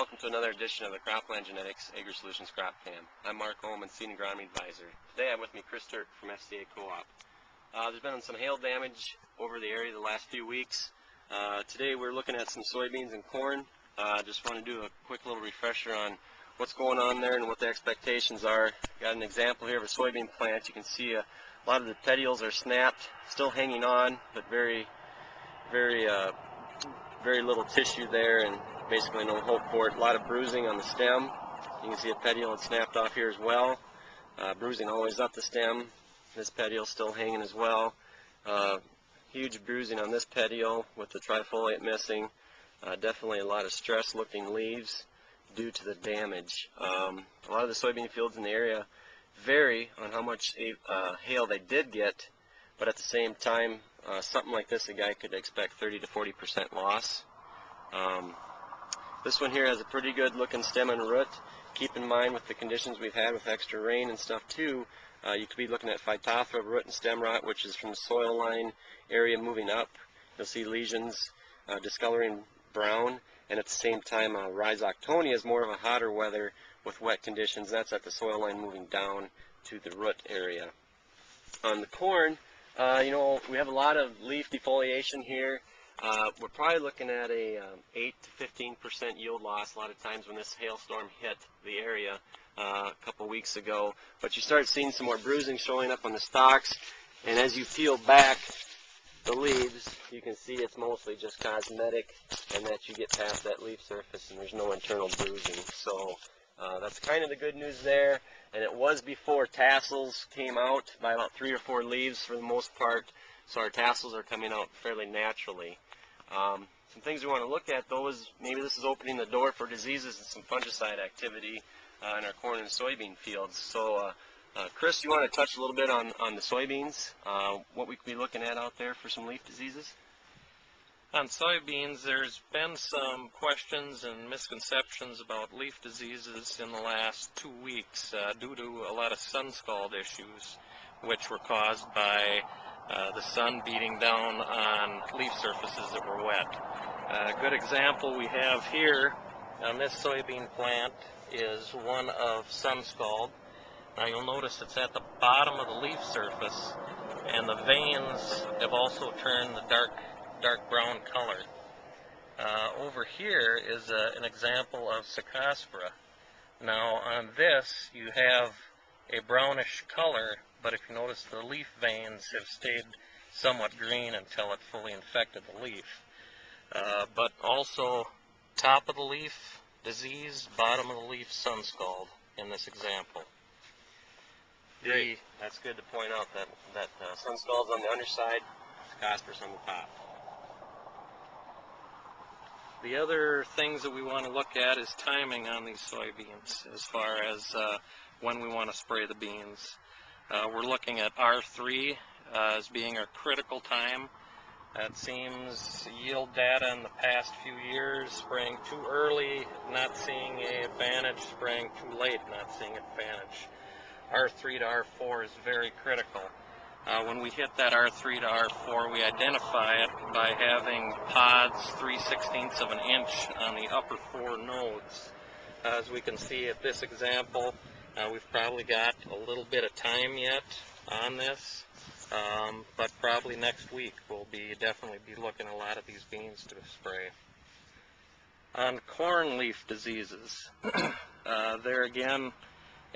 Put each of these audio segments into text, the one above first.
welcome to another edition of the Cropland Genetics Agri-Solutions Crop Cam. I'm Mark Holman, Seed and Agronomy Advisor. Today I'm with me Chris Turk from FCA Co-op. There's been some hail damage over the area the last few weeks. Today we're looking at some soybeans and corn. Just want to do a quick little refresher on what's going on there and what the expectations are. Got an example here of a soybean plant. You can see a lot of the petioles are snapped, still hanging on, but very little tissue there and basically no hope for it. A lot of bruising on the stem. You can see a petiole that's snapped off here as well. Bruising always up the stem. This petiole still hanging as well. Huge bruising on this petiole with the trifoliate missing. Definitely a lot of stress looking leaves due to the damage. A lot of the soybean fields in the area vary on how much hail they did get, but at the same time, something like this, a guy could expect 30 to 40% loss. This one here has a pretty good looking stem and root. Keep in mind with the conditions we've had with extra rain and stuff too, you could be looking at Phytophthora root and stem rot, which is from the soil line area moving up. You'll see lesions discoloring brown, and at the same time Rhizoctonia is more of a hotter weather with wet conditions. That's at the soil line moving down to the root area. On the corn, we have a lot of leaf defoliation here. We're probably looking at a 8 to 15% yield loss a lot of times when this hailstorm hit the area a couple weeks ago. But you start seeing some more bruising showing up on the stalks, and as you peel back the leaves, you can see it's mostly just cosmetic, and that you get past that leaf surface and there's no internal bruising. So that's kind of the good news there. And it was before tassels came out by about 3 or 4 leaves for the most part. So our tassels are coming out fairly naturally. Some things we want to look at though is maybe this is opening the door for diseases and some fungicide activity in our corn and soybean fields. So Chris, you want to touch a little bit on the soybeans, what we could be looking at out there for some leaf diseases? On soybeans, there's been some questions and misconceptions about leaf diseases in the last 2 weeks due to a lot of sun scald issues, which were caused by the sun beating down on leaf surfaces that were wet. A good example we have here on this soybean plant is one of sun scald. Now you'll notice it's at the bottom of the leaf surface, and the veins have also turned the dark brown color. Over here is an example of Cercospora. Now on this you have a brownish color, but if you notice the leaf veins have stayed somewhat green until it fully infected the leaf. But also top of the leaf disease, bottom of the leaf sun scald in this example. Great. That's good to point out that sun scald's on the underside, Cercospora's on the top. The other things that we want to look at is timing on these soybeans as far as when we want to spray the beans. We're looking at R3 as being our critical time. That seems yield data in the past few years, spraying too early, not seeing an advantage, spraying too late, not seeing an advantage. R3 to R4 is very critical. When we hit that R3 to R4, we identify it by having pods 3/16 of an inch on the upper 4 nodes. As we can see at this example, we've probably got a little bit of time yet on this, but probably next week we'll definitely be looking at a lot of these beans to spray. On corn leaf diseases, there again,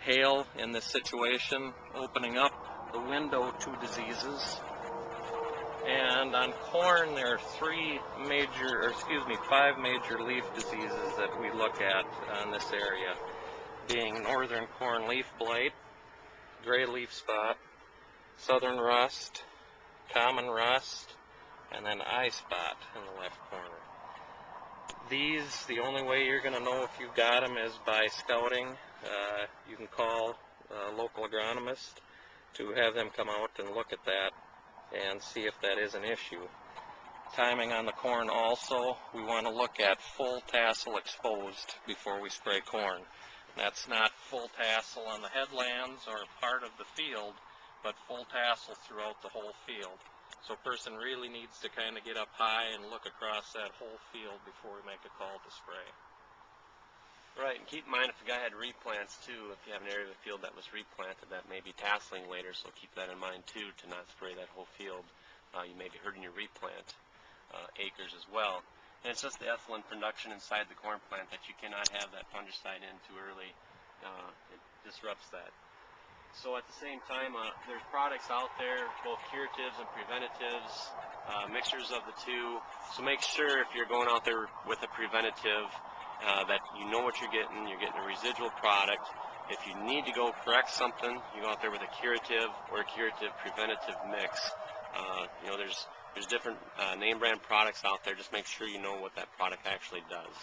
hail in this situation opening up the window to diseases. And on corn there are 5 major leaf diseases that we look at on this area, being northern corn leaf blight, gray leaf spot, southern rust, common rust, and then eye spot in the left corner. These, the only way you're going to know if you've got them is by scouting. You can call a local agronomist to have them come out and look at that and see if that is an issue. Timing on the corn also, we want to look at full tassel exposed before we spray corn. That's not full tassel on the headlands or part of the field, but full tassel throughout the whole field. So a person really needs to kind of get up high and look across that whole field before we make a call to spray. Right, and keep in mind if the guy had replants too, if you have an area of the field that was replanted, that may be tasseling later, so keep that in mind too, to not spray that whole field. You may be hurting your replant acres as well. And it's just the ethylene production inside the corn plant that you cannot have that fungicide in too early. It disrupts that. So at the same time, there's products out there, both curatives and preventatives, mixtures of the two. So make sure if you're going out there with a preventative that you know what you're getting a residual product. If you need to go correct something, you go out there with a curative or a curative preventative mix. You know, there's different name brand products out there. Just make sure you know what that product actually does.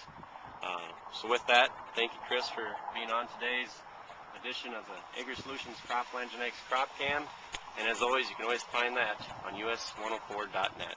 So with that, thank you, Chris, for being on today's edition of the AgriSolutions Cropland Genetics Crop Cam. And as always, you can always find that on us104.net.